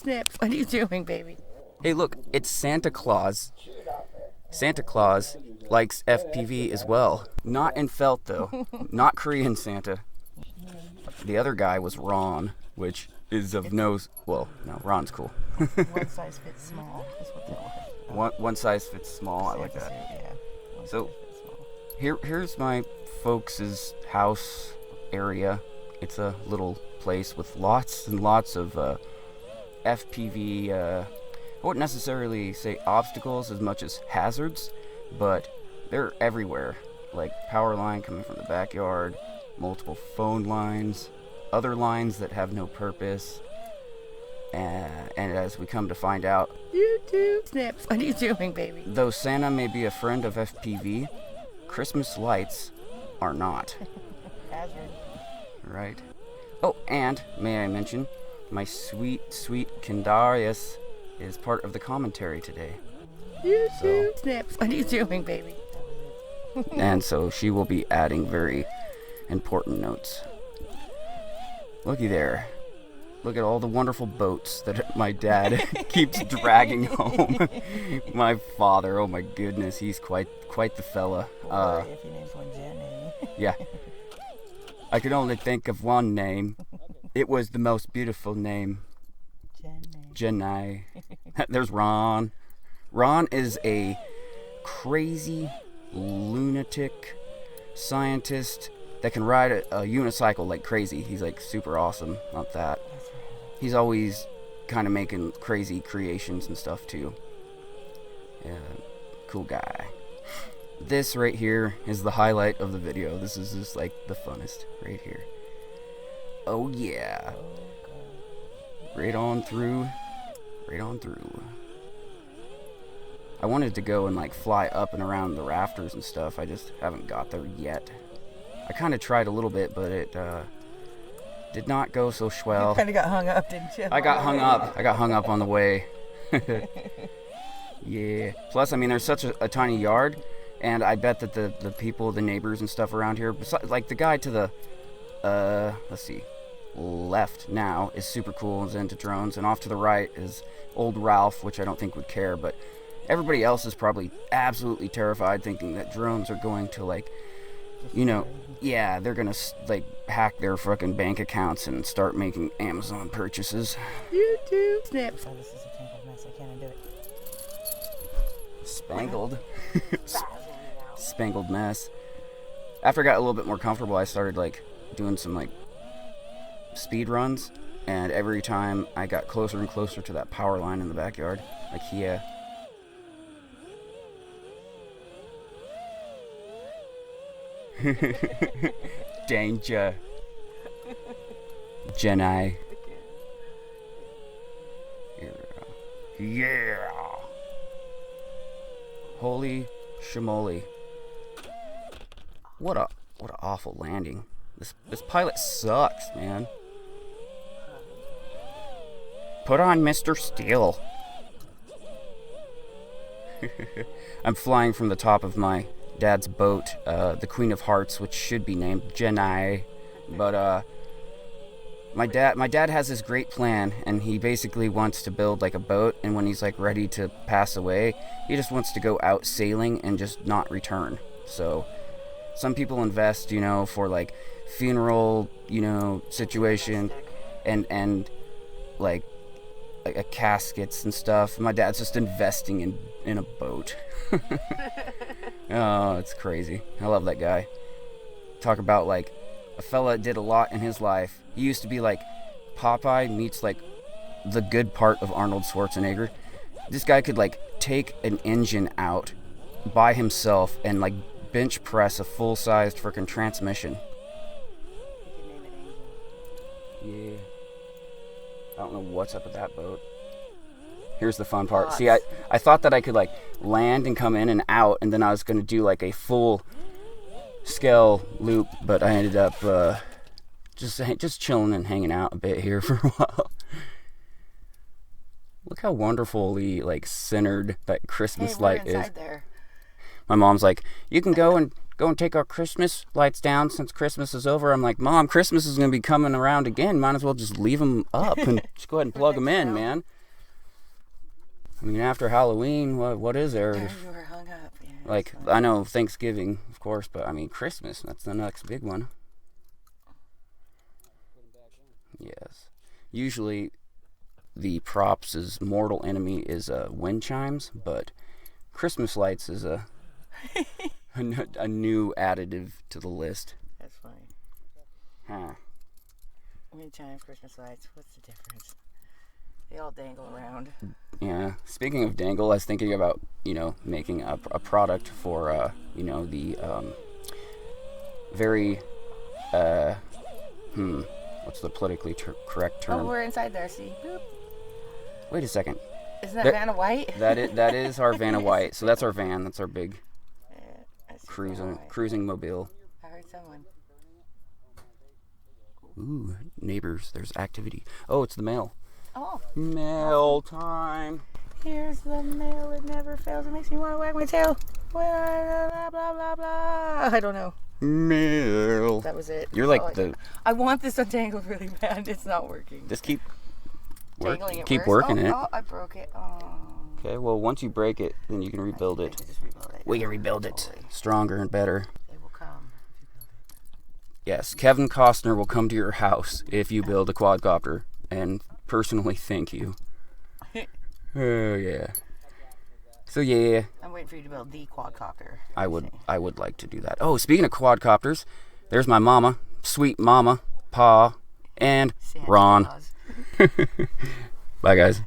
Snips, what are you doing, baby? Hey, look, it's Santa Claus. Santa Claus likes FPV as well. Not in felt, though. Not Korean Santa. The other guy was Ron, which is of no... Well, no, Ron's cool. One size fits small is what that was. One size fits small. I like that. Yeah. So, here's my folks' house area. It's a little place with lots and lots of FPV, I wouldn't necessarily say obstacles as much as hazards, but they're everywhere. Like power line coming from the backyard, multiple phone lines, other lines that have no purpose, and as we come to find out, YouTube Snips, what are you doing, baby? though Santa may be a friend of FPV, Christmas lights are not. Hazard. Right. Oh, and may I mention, my sweet, sweet Kendarius is part of the commentary today. YouTube Snips, what are you doing, baby? And so she will be adding very important notes. Looky there. Look at all the wonderful boats that my dad keeps dragging home. My father, oh my goodness, he's quite the fella. If your name's one Jenny. Yeah. I could only think of one name. It was the most beautiful name. Jenny. There's Ron. Ron is a crazy, lunatic scientist that can ride a unicycle like crazy. He's like super awesome at that. He's always kind of making crazy creations and stuff too. Yeah, cool guy. This right here is the highlight of the video. This is just like the funnest right here. Oh yeah. Right on through. Right on through. I wanted to go and like fly up and around the rafters and stuff. I just haven't got there yet. I kind of tried a little bit, but it did not go so swell. You kind of got hung up, didn't you? I got hung up. I got hung up on the way. Yeah. Plus, I mean, there's such a tiny yard, and I bet that the people, the neighbors and stuff around here, like the guy to the, let's see, left now is super cool and is into drones, and off to the right is old Ralph, which I don't think would care, but everybody else is probably absolutely terrified, thinking that drones are going to, like, you know, yeah, they're gonna like hack their fucking bank accounts and start making Amazon purchases. YouTube Snips. Oh, this is a tangled mess. I can't undo it. Spangled. Spangled mess. After I got a little bit more comfortable, I started like doing some like speed runs, and every time I got closer and closer to that power line in the backyard, like yeah. Danger. Jenny. Yeah. Holy shmoly. What a awful landing. This pilot sucks, man. Put on Mr. Steel. I'm flying from the top of my dad's boat, the Queen of Hearts, which should be named Jenny, but my dad has this great plan, and he basically wants to build like a boat, and when he's like ready to pass away, he just wants to go out sailing and just not return. So some people invest, you know, for like funeral, you know, situation, and like caskets and stuff. My dad's just investing in a boat. Oh, it's crazy. I love that guy. Talk about like a fella did a lot in his life. He used to be like Popeye meets like the good part of Arnold Schwarzenegger. This guy could like take an engine out by himself and like bench press a full-sized freaking transmission. Yeah. I don't know what's up with that boat. Here's the fun part. See, I thought that I could like land and come in and out, and then I was going to do like a full scale loop, but I ended up just chilling and hanging out a bit here for a while. Look how wonderfully like centered that Christmas light is. There. My mom's like, you can go and take our Christmas lights down since Christmas is over. I'm like, Mom, Christmas is going to be coming around again. Might as well just leave them up and just go ahead and plug them in, man. I mean, after Halloween, what is there? You were hung up. Yeah, Like, I know Thanksgiving, of course, but I mean, Christmas, that's the next big one. Yes. Usually, the props' mortal enemy is wind chimes, but Christmas lights is a new additive to the list. That's funny. Huh. Wind chimes, Christmas lights. What's the difference? They all dangle around. Yeah. Speaking of dangle, I was thinking about, making a product for, the very, what's the politically correct term? Oh, we're inside there, see? Boop. Wait a second. Isn't that Vanna White? That is our Vanna White. So that's our van. That's our big Yeah, cruising mobile. I heard someone. Ooh, neighbors. There's activity. Oh, it's the mail. Oh. Mail time. Here's the mail. It never fails. It makes me want to wag my tail. Blah, blah, blah, blah. I don't know. Mail. That was it. You're like I want this untangled really bad. It's not working. Just keep Tangling it keep worse. working it. Oh, I broke it. Oh. Okay, well, once you break it, then you can rebuild it. Just rebuild it. We can rebuild it stronger and better. They will come if you build it. Yes, Kevin Costner will come to your house if you build a quadcopter, and personally thank you. Oh yeah. So yeah, I'm waiting for you to build the quadcopter. I would like to do that. Oh, speaking of quadcopters, there's my mama, sweet mama, Pa, and Santa Ron. Claus. Bye guys.